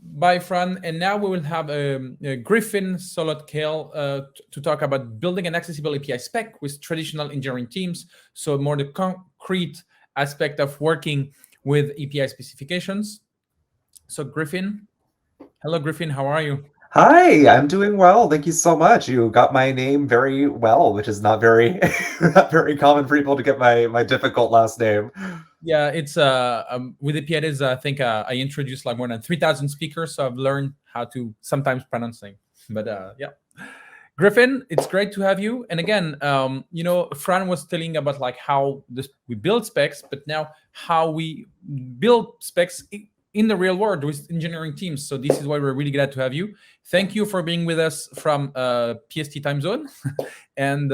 Bye, Fran. And now we will have Griffin Solot-Kehl to talk about building an accessible API spec with traditional engineering teams. So more the concrete aspect of working with API specifications. So Griffin, hello, Griffin. How are you? Hi, I'm doing well. Thank you so much. You got my name very well, which is not very not very common for people to get my difficult last name. Yeah, it's with Apidays. I think I introduced like more than 3,000 speakers, so I've learned how to sometimes pronounce things. But yeah, Griffin, it's great to have you. And again, Fran was telling about like how we build specs, but now how we build specs in the real world with engineering teams. So this is why we're really glad to have you. Thank you for being with us from PST time zone, and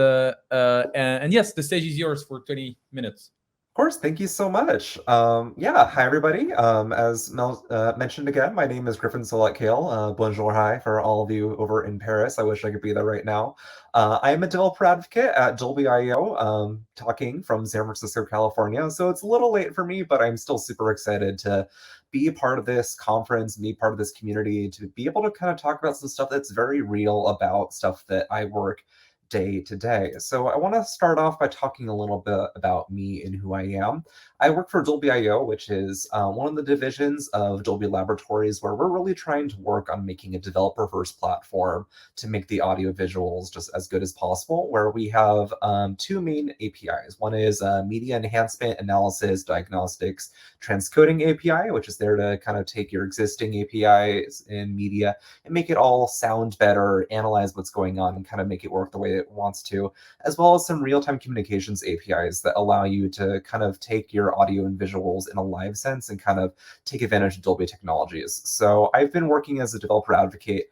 yes, the stage is yours for 20 minutes. Of course, thank you so much. Yeah, hi everybody. As Mel mentioned again, my name is Griffin Solot-Kehl. Bonjour, hi for all of you over in Paris. I wish I could be there right now. I am a developer advocate at Dolby IO, talking from San Francisco, California. So it's a little late for me, but I'm still super excited to be a part of this conference, be part of this community, to be able to kind of talk about some stuff that's very real about stuff that I work day to day. So I want to start off by talking a little bit about me and who I am. I work for Dolby IO, which is one of the divisions of Dolby Laboratories, where we're really trying to work on making a developer-first platform to make the audio visuals just as good as possible, where we have two main APIs. One is Media Enhancement Analysis Diagnostics Transcoding API, which is there to kind of take your existing APIs in media and make it all sound better, analyze what's going on, and kind of make it work the way it wants to, as well as some real-time communications APIs that allow you to kind of take your audio and visuals in a live sense and kind of take advantage of Dolby technologies. So I've been working as a developer advocate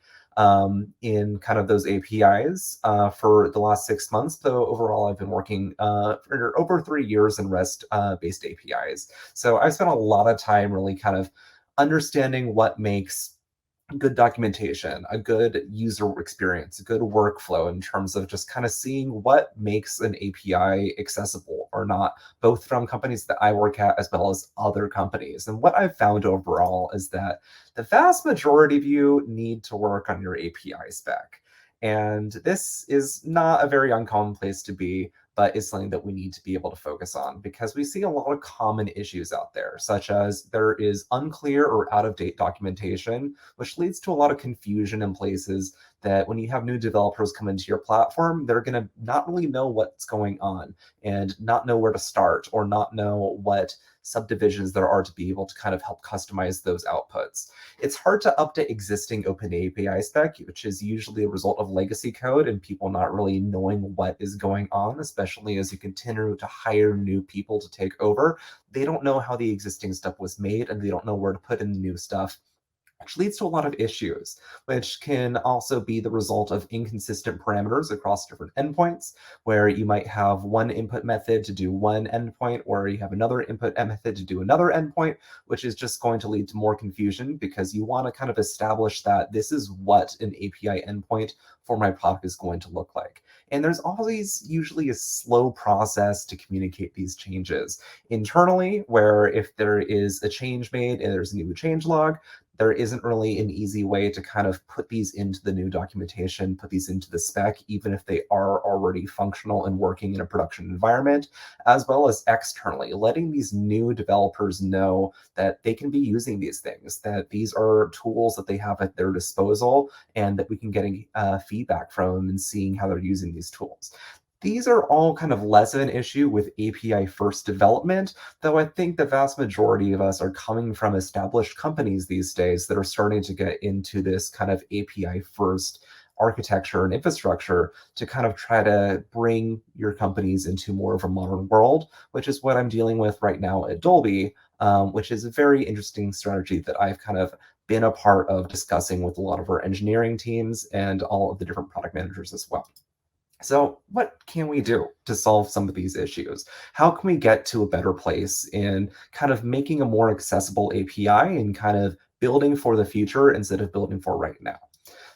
in kind of those APIs for the last 6 months, though overall I've been working for over 3 years in REST-based APIs. So I've spent a lot of time really kind of understanding what makes good documentation, a good user experience, a good workflow in terms of just kind of seeing what makes an API accessible or not, both from companies that I work at as well as other companies. And what I've found overall is that the vast majority of you need to work on your API spec. And this is not a very uncommon place to be, but is something that we need to be able to focus on because we see a lot of common issues out there, such as there is unclear or out of date documentation, which leads to a lot of confusion in places that when you have new developers come into your platform, they're going to not really know what's going on and not know where to start or not know what subdivisions there are to be able to kind of help customize those outputs. It's hard to update existing open API spec, which is usually a result of legacy code and people not really knowing what is going on, especially as you continue to hire new people to take over. They don't know how the existing stuff was made and they don't know where to put in the new stuff, which leads to a lot of issues, which can also be the result of inconsistent parameters across different endpoints, where you might have one input method to do one endpoint, or you have another input method to do another endpoint, which is just going to lead to more confusion because you want to kind of establish that this is what an API endpoint for my product is going to look like. And there's always usually a slow process to communicate these changes internally, where if there is a change made and there's a new change log, there isn't really an easy way to kind of put these into the new documentation, put these into the spec, even if they are already functional and working in a production environment, as well as externally, letting these new developers know that they can be using these things, that these are tools that they have at their disposal, and that we can get feedback from them and seeing how they're using these tools. These are all kind of less of an issue with API first development, though I think the vast majority of us are coming from established companies these days that are starting to get into this kind of API first architecture and infrastructure to kind of try to bring your companies into more of a modern world, which is what I'm dealing with right now at Dolby, which is a very interesting strategy that I've kind of been a part of discussing with a lot of our engineering teams and all of the different product managers as well. So, what can we do to solve some of these issues? How can we get to a better place in kind of making a more accessible API and kind of building for the future instead of building for right now?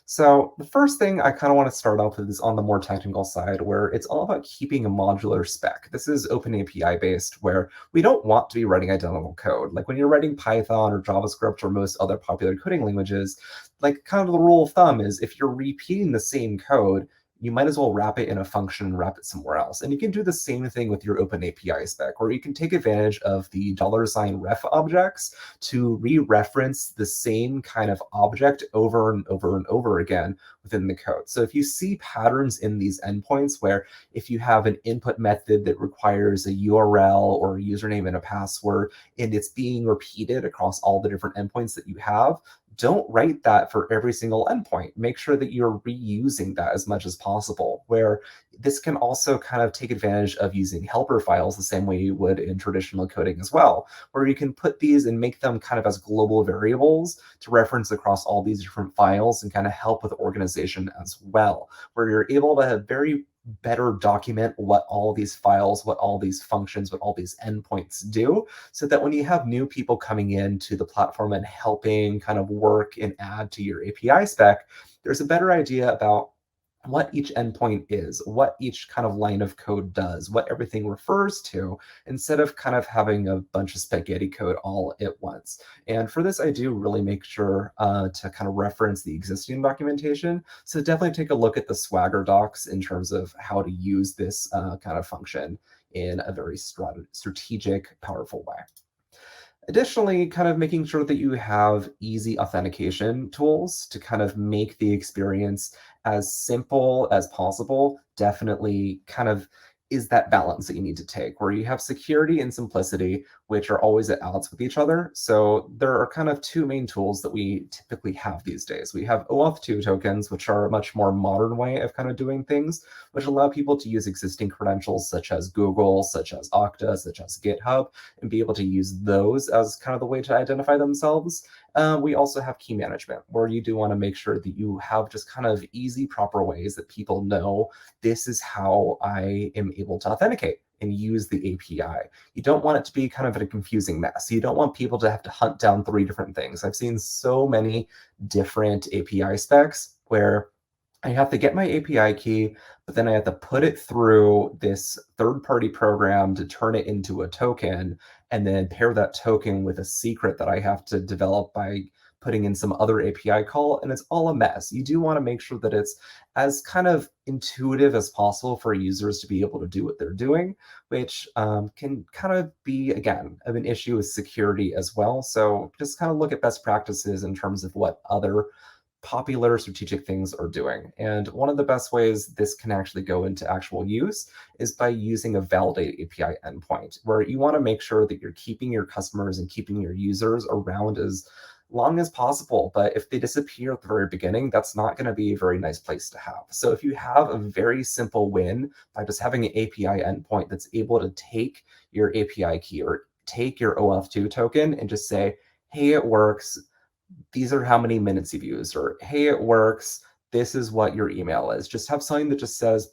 So the first thing I kind of want to start off with is on the more technical side, where it's all about keeping a modular spec. This is open API based, where we don't want to be writing identical code. Like when you're writing Python or JavaScript or most other popular coding languages, like kind of the rule of thumb is if you're repeating the same code, you might as well wrap it in a function and wrap it somewhere else. And you can do the same thing with your open API spec, where you can take advantage of the $ref objects to re-reference the same kind of object over and over and over again within the code. So if you see patterns in these endpoints where if you have an input method that requires a URL or a username and a password, and it's being repeated across all the different endpoints that you have, don't write that for every single endpoint. Make sure that you're reusing that as much as possible, where this can also kind of take advantage of using helper files the same way you would in traditional coding as well, where you can put these and make them kind of as global variables to reference across all these different files and kind of help with organization as well, where you're able to very better document what all these files, what all these functions, what all these endpoints do, so that when you have new people coming into the platform and helping kind of work and add to your API spec, there's a better idea about what each endpoint is, what each kind of line of code does, what everything refers to, instead of kind of having a bunch of spaghetti code all at once. And for this, I do really make sure to kind of reference the existing documentation. So definitely take a look at the Swagger docs in terms of how to use this kind of function in a very strategic, powerful way. Additionally, kind of making sure that you have easy authentication tools to kind of make the experience as simple as possible definitely kind of is that balance that you need to take, where you have security and simplicity, which are always at odds with each other. So there are kind of two main tools that we typically have these days. We have OAuth 2 tokens, which are a much more modern way of kind of doing things, which allow people to use existing credentials such as Google, such as Okta, such as GitHub, and be able to use those as kind of the way to identify themselves. We also have key management, where you do want to make sure that you have just kind of easy, proper ways that people know this is how I am able to authenticate and use the API. You don't want it to be kind of a confusing mess. You don't want people to have to hunt down 3 different things. I've seen so many different API specs where I have to get my API key, but then I have to put it through this third-party program to turn it into a token, and then pair that token with a secret that I have to develop by putting in some other API call, and it's all a mess. You do want to make sure that it's as kind of intuitive as possible for users to be able to do what they're doing, which can kind of be, again, of an issue with security as well. So just kind of look at best practices in terms of what other popular strategic things are doing. And one of the best ways this can actually go into actual use is by using a validate API endpoint, where you want to make sure that you're keeping your customers and keeping your users around as long as possible. But if they disappear at the very beginning, that's not going to be a very nice place to have. So if you have a very simple win by just having an API endpoint that's able to take your API key or take your OAuth 2 token and just say, hey, it works, these are how many minutes you've used, or hey, it works, this is what your email is. Just have something that just says,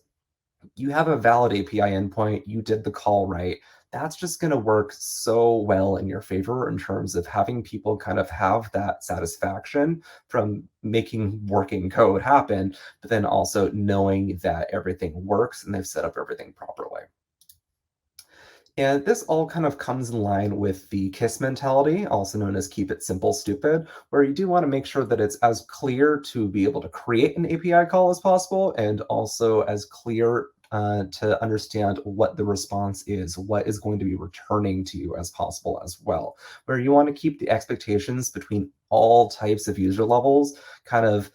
you have a valid API endpoint, you did the call right. That's just going to work so well in your favor in terms of having people kind of have that satisfaction from making working code happen, but then also knowing that everything works and they've set up everything properly. And this all kind of comes in line with the KISS mentality, also known as keep it simple, stupid, where you do want to make sure that it's as clear to be able to create an API call as possible, and also as clear to understand what the response is, what is going to be returning to you as possible as well, where you want to keep the expectations between all types of user levels kind of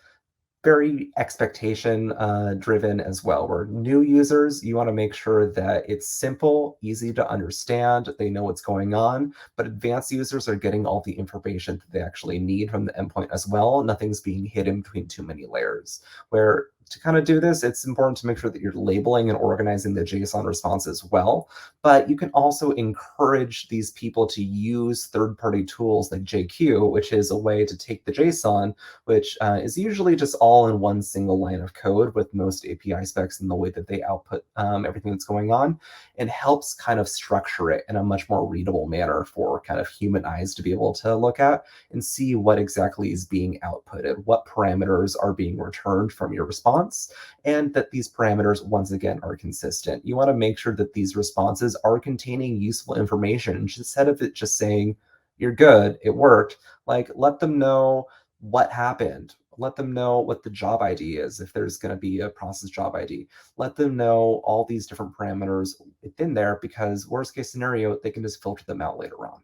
very expectation driven as well, where new users, you want to make sure that it's simple, easy to understand, they know what's going on, but advanced users are getting all the information that they actually need from the endpoint as well. Nothing's being hidden between too many layers, where to kind of do this, it's important to make sure that you're labeling and organizing the JSON responses well, but you can also encourage these people to use third-party tools like JQ, which is a way to take the JSON, which is usually just all in one single line of code with most API specs and the way that they output everything that's going on, and helps kind of structure it in a much more readable manner for kind of human eyes to be able to look at and see what exactly is being outputted, what parameters are being returned from your response, and that these parameters, once again, are consistent. You want to make sure that these responses are containing useful information instead of it just saying, you're good, it worked. Like, let them know what happened. Let them know what the job ID is if there's going to be a process job ID. Let them know all these different parameters within there, because worst case scenario, they can just filter them out later on.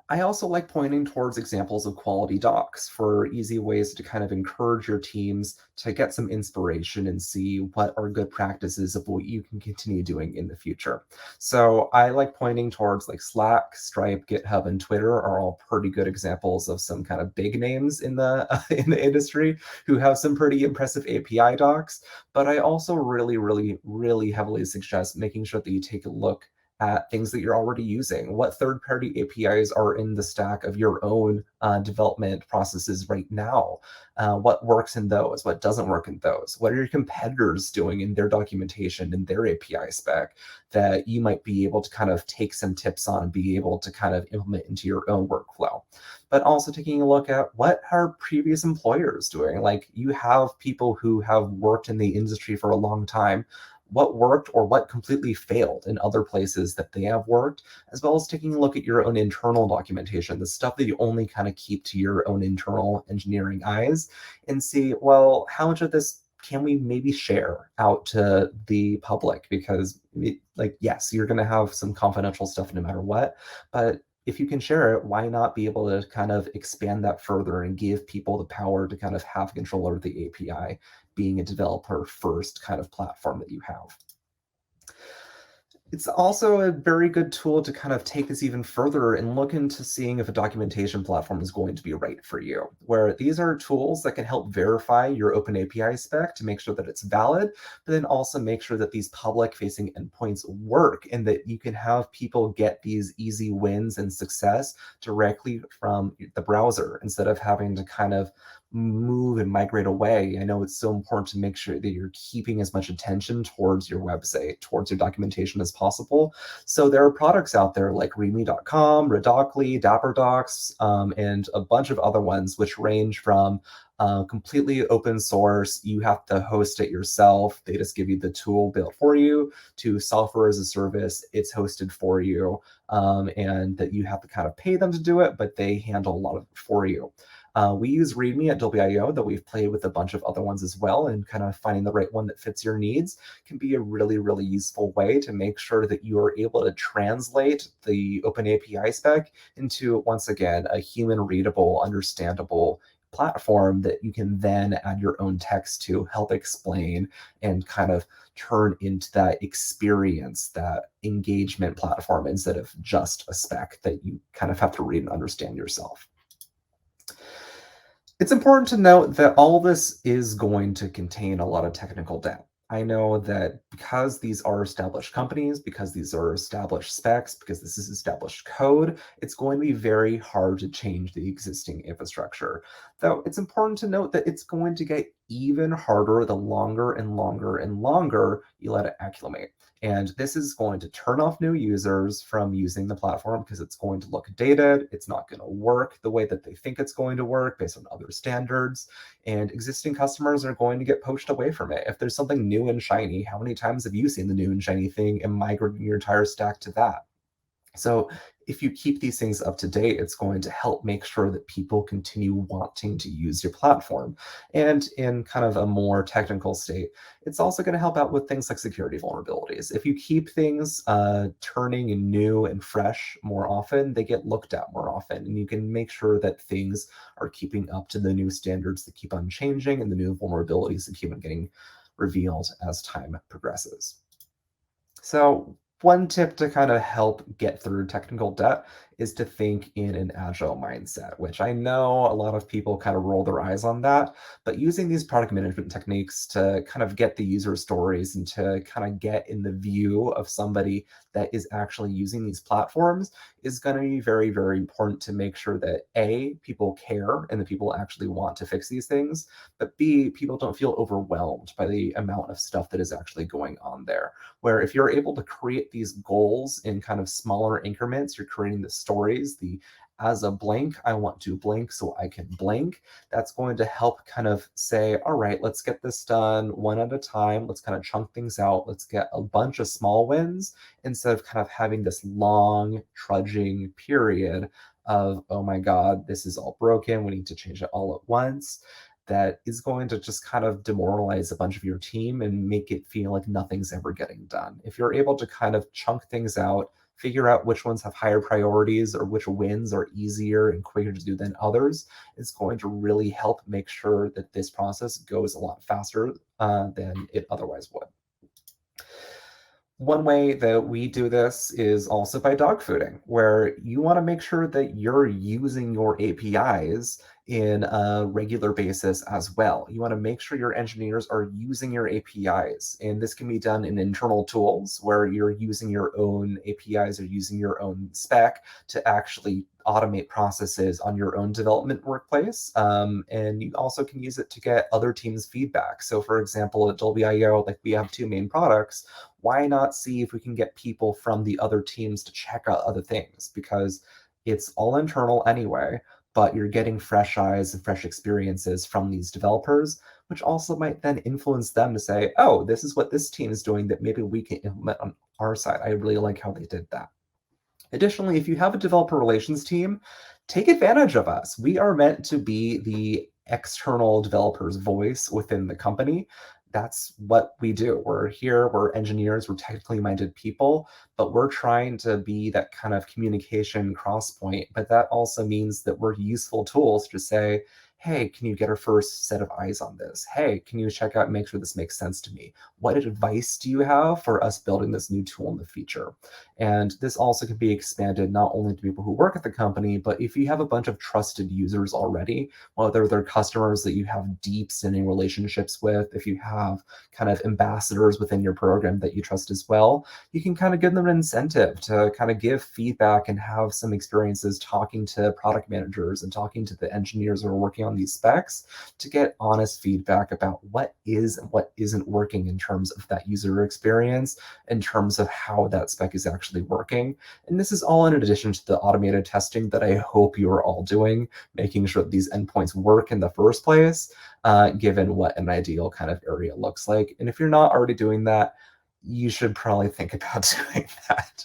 I also like pointing towards examples of quality docs for easy ways to kind of encourage your teams to get some inspiration and see what are good practices of what you can continue doing in the future. So I like pointing towards like Slack, Stripe, GitHub, and Twitter are all pretty good examples of some kind of big names in the in the industry who have some pretty impressive API docs. But I also really heavily suggest making sure that you take a look at things that you're already using. What third-party APIs are in the stack of your own development processes right now? What works in those? What doesn't work in those? What are your competitors doing in their documentation and their API spec that you might be able to kind of take some tips on and be able to kind of implement into your own workflow? But also taking a look at what are previous employers doing? Like, you have people who have worked in the industry for a long time, what worked or what completely failed in other places that they have worked, as well as taking a look at your own internal documentation, the stuff that you only kind of keep to your own internal engineering eyes, and see, well, how much of this can we maybe share out to the public? Because, like, yes, you're going to have some confidential stuff no matter what, but if you can share it, why not be able to kind of expand that further and give people the power to kind of have control over the API, being a developer first kind of platform that you have? It's also a very good tool to kind of take this even further and look into seeing if a documentation platform is going to be right for you, where these are tools that can help verify your open API spec to make sure that it's valid, but then also make sure that these public-facing endpoints work and that you can have people get these easy wins and success directly from the browser instead of having to kind of move and migrate away. I know it's so important to make sure that you're keeping as much attention towards your website, towards your documentation as possible. So there are products out there like readme.com, Redocly, DapperDocs, and a bunch of other ones which range from completely open source, you have to host it yourself, they just give you the tool built for you, to software as a service, it's hosted for you, and that you have to kind of pay them to do it, but they handle a lot of it for you. We use README at Dolby.io, though we've played with a bunch of other ones as well, and kind of finding the right one that fits your needs can be a really useful way to make sure that you are able to translate the open API spec into, once again, a human readable, understandable platform that you can then add your own text to help explain and kind of turn into that experience, that engagement platform, instead of just a spec that you kind of have to read and understand yourself. It's important to note that all this is going to contain a lot of technical debt. I know that because these are established companies, because these are established specs, because this is established code, it's going to be very hard to change the existing infrastructure. Though it's important to note that it's going to get even harder the longer and longer you let it acclimate. And this is going to turn off new users from using the platform because it's going to look dated. It's not going to work the way that they think it's going to work based on other standards. And existing customers are going to get poached away from it. If there's something new and shiny, how many times have you seen the new and shiny thing and migrating your entire stack to that? So if you keep these things up to date, it's going to help make sure that people continue wanting to use your platform. And in kind of a more technical state, it's also going to help out with things like security vulnerabilities. If you keep things turning and new and fresh more often, they get looked at more often, and you can make sure that things are keeping up to the new standards that keep on changing and the new vulnerabilities that keep on getting revealed as time progresses. So one tip to kind of help get through technical debt is to think in an agile mindset, which I know a lot of people kind of roll their eyes on that, but using these product management techniques to kind of get the user stories and to kind of get in the view of somebody that is actually using these platforms is going to be very, very important to make sure that A, people care and that people actually want to fix these things, but B, people don't feel overwhelmed by the amount of stuff that is actually going on there. Where if you're able to create these goals in kind of smaller increments, you're creating the stories, the as a blank, I want to blank so I can blank. That's going to help kind of say, all right, let's get this done one at a time. Let's kind of chunk things out. Let's get a bunch of small wins instead of kind of having this long trudging period of, oh my God, this is all broken. We need to change it all at once. That is going to just kind of demoralize a bunch of your team and make it feel like nothing's ever getting done. If you're able to kind of chunk things out, figure out which ones have higher priorities or which wins are easier and quicker to do than others, it's going to really help make sure that this process goes a lot faster than it otherwise would. One way that we do this is also by dogfooding, where you want to make sure that you're using your APIs in a regular basis as well. You want to make sure your engineers are using your APIs. And this can be done in internal tools where you're using your own APIs or using your own spec to actually automate processes on your own development workplace. And you also can use it to get other teams' feedback. So for example, at Dolby IO, like we have two main products. Why not see if we can get people from the other teams to check out other things? Because it's all internal anyway, but you're getting fresh eyes and fresh experiences from these developers, which also might then influence them to say, oh, this is what this team is doing that maybe we can implement on our side. I really like how they did that. Additionally, if you have a developer relations team, take advantage of us. We are meant to be the external developer's voice within the company. That's what we do. We're here, we're engineers, we're technically minded people, but we're trying to be that kind of communication cross point. But that also means that we're useful tools to say, hey, can you get our first set of eyes on this? Hey, can you check out and make sure this makes sense to me? What advice do you have for us building this new tool in the future? And this also can be expanded not only to people who work at the company, but if you have a bunch of trusted users already, whether they're customers that you have deep standing relationships with, if you have kind of ambassadors within your program that you trust as well, you can kind of give them an incentive to kind of give feedback and have some experiences talking to product managers and talking to the engineers who are working on these specs to get honest feedback about what is and what isn't working in terms of that user experience, in terms of how that spec is actually working. And this is all in addition to the automated testing that I hope you are all doing, making sure that these endpoints work in the first place, given what an ideal kind of area looks like. And if you're not already doing that, you should probably think about doing that.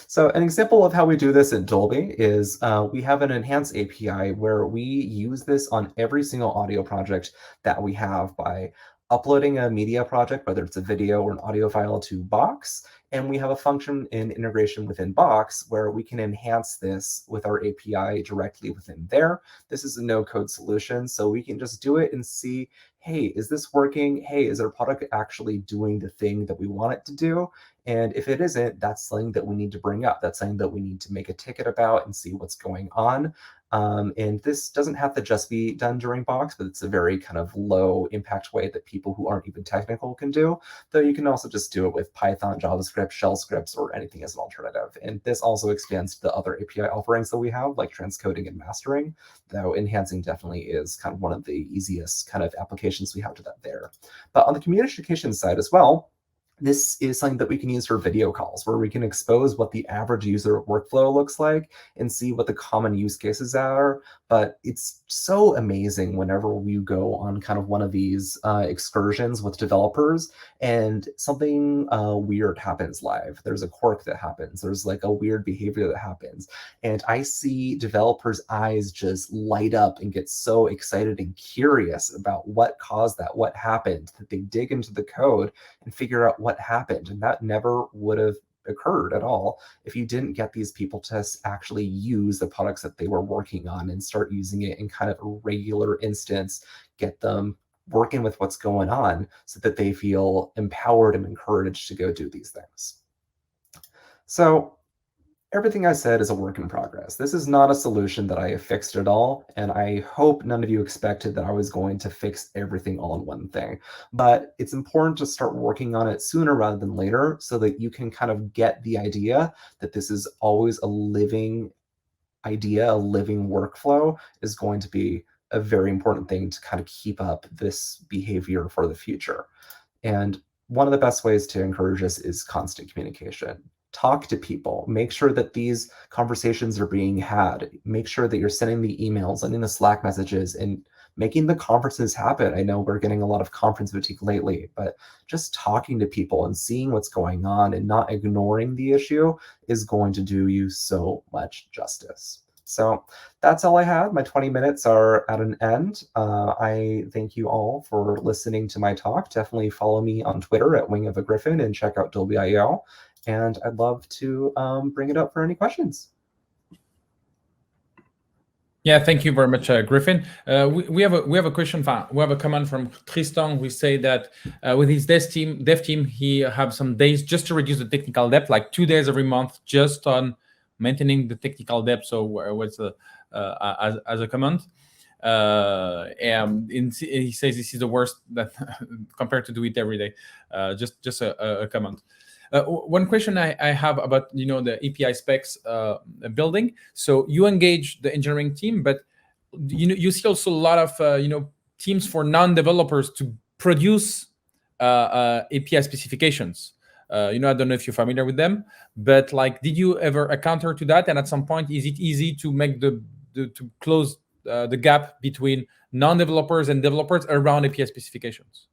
So an example of how we do this at Dolby is we have an enhanced API where we use this on every single audio project that we have by uploading a media project, whether it's a video or an audio file, to Box. And we have a function in integration within Box where we can enhance this with our API directly within there. This is a no-code solution, so we can just do it and see, hey, is this working? Hey, is our product actually doing the thing that we want it to do? And if it isn't, that's something that we need to bring up. That's something that we need to make a ticket about and see what's going on. And this doesn't have to just be done during Box, but it's a very kind of low impact way that people who aren't even technical can do. Though you can also just do it with Python, JavaScript, shell scripts, or anything as an alternative. And this also expands to the other API offerings that we have, like transcoding and mastering, though enhancing definitely is kind of one of the easiest kind of applications we have to that there. But on the communication side as well, this is something that we can use for video calls, where we can expose what the average user workflow looks like and see what the common use cases are. But it's so amazing whenever we go on kind of one of these excursions with developers and something weird happens live. There's a quirk that happens. There's like a weird behavior that happens. And I see developers' eyes just light up and get so excited and curious about what caused that, what happened, that they dig into the code and figure out what happened. And that never would have occurred at all if you didn't get these people to actually use the products that they were working on and start using it in kind of a regular instance, get them working with what's going on so that they feel empowered and encouraged to go do these things. So Everything I said is a work in progress. This is not a solution that I have fixed at all, and I hope none of you expected that I was going to fix everything all in one thing. But it's important to start working on it sooner rather than later so that you can kind of get the idea that this is always a living idea, a living workflow is going to be a very important thing to kind of keep up this behavior for the future. And one of the best ways to encourage this is constant communication. Talk to people. Make sure that these conversations are being had. Make sure that you're sending the emails, sending the Slack messages, and making the conferences happen. I know we're getting a lot of conference fatigue lately, but just talking to people and seeing what's going on and not ignoring the issue is going to do you so much justice. So that's all I had. My 20 minutes are at an end. I thank you all for listening to my talk. Definitely follow me on Twitter at Wing of a Griffin and check out Dolby.io. And I'd love to bring it up for any questions. Yeah, thank you very much, Griffin. We have a question. We have a comment from Tristan. We say that with his dev team, he have some days just to reduce the technical debt, like 2 days every month, just on maintaining the technical debt. So what's as a comment? And he says this is the worst that compared to do it every day. Just a comment. One question I have about the API specs building. So you engage the engineering team, but you see also a lot of teams for non-developers to produce API specifications. I don't know if you're familiar with them, but like, did you ever encounter to that? And at some point, is it easy to make to close the gap between non-developers and developers around API specifications?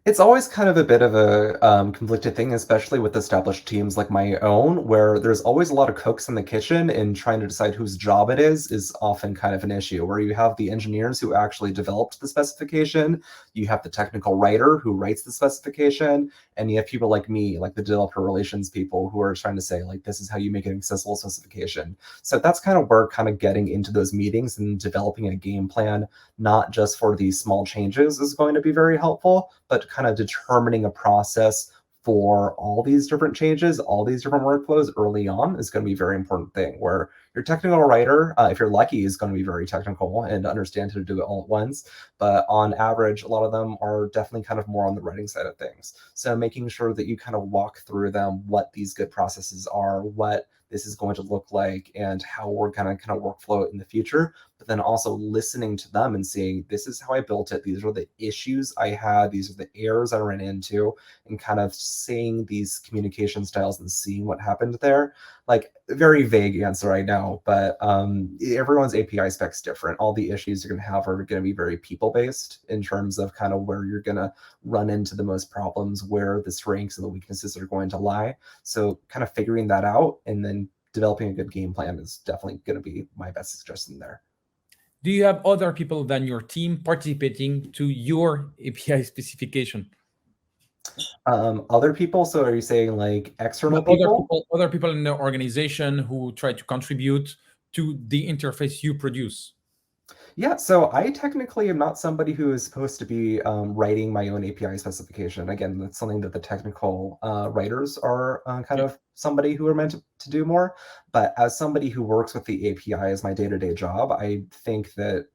It's always kind of a bit of a conflicted thing, especially with established teams like my own, where there's always a lot of cooks in the kitchen, and trying to decide whose job it is often kind of an issue, where you have the engineers who actually developed the specification, you have the technical writer who writes the specification, and you have people like me, like the developer relations people, who are trying to say, like, this is how you make an accessible specification. So that's kind of where kind of getting into those meetings and developing a game plan, not just for these small changes, is going to be very helpful, but kind of determining a process for all these different changes, all these different workflows early on is going to be a very important thing, where your technical writer, if you're lucky, is going to be very technical and understand how to do it all at once. But on average, a lot of them are definitely kind of more on the writing side of things. So making sure that you kind of walk through them, what these good processes are, what this is going to look like, and how we're going to kind of workflow it in the future, but then also listening to them and seeing, this is how I built it, these are the issues I had, these are the errors I ran into, and kind of seeing these communication styles and seeing what happened there. Like, very vague answer, I know, but everyone's API spec's different. All the issues you're going to have are going to be very people-based in terms of kind of where you're going to run into the most problems, where the strengths and the weaknesses are going to lie. So kind of figuring that out and then developing a good game plan is definitely going to be my best suggestion there. Do you have other people than your team participating to your API specification? Other people, so are you saying like external people? Other people in the organization who try to contribute to the interface you produce? Yeah, so I technically am not somebody who is supposed to be writing my own API specification. Again, that's something that the technical writers are kind of somebody who are meant to do more. But as somebody who works with the API as my day-to-day job, I think that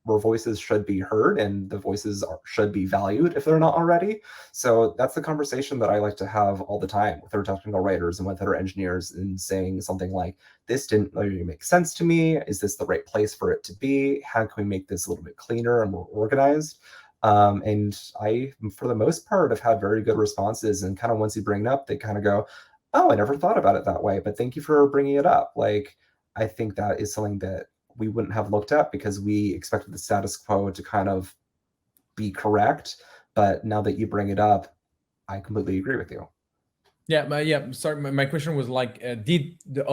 where voices should be heard and the voices should be valued if they're not already. So that's the conversation that I like to have all the time with our technical writers and with our engineers, and saying something like, this didn't really make sense to me. Is this the right place for it to be? How can we make this a little bit cleaner and more organized? And I, for the most part, have had very good responses. And kind of once you bring it up, they kind of go, oh, I never thought about it that way, but thank you for bringing it up. Like, I think that is something that we wouldn't have looked at because we expected the status quo to kind of be correct. But now that you bring it up, I completely agree with you. Yeah, sorry, my question was like, did the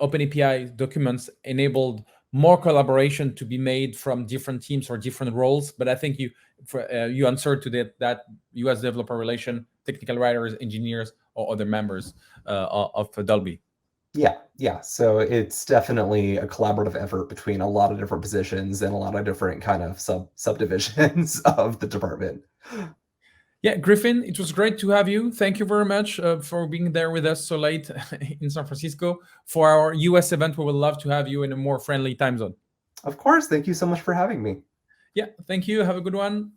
OpenAPI documents enabled more collaboration to be made from different teams or different roles? But I think you answered to that you as developer relation, technical writers, engineers, or other members of Dolby. Yeah. So it's definitely a collaborative effort between a lot of different positions and a lot of different kind of subdivisions of the department. Yeah, Griffin, it was great to have you. Thank you very much for being there with us so late in San Francisco. For our US event, we would love to have you in a more friendly time zone. Of course. Thank you so much for having me. Yeah, thank you. Have a good one.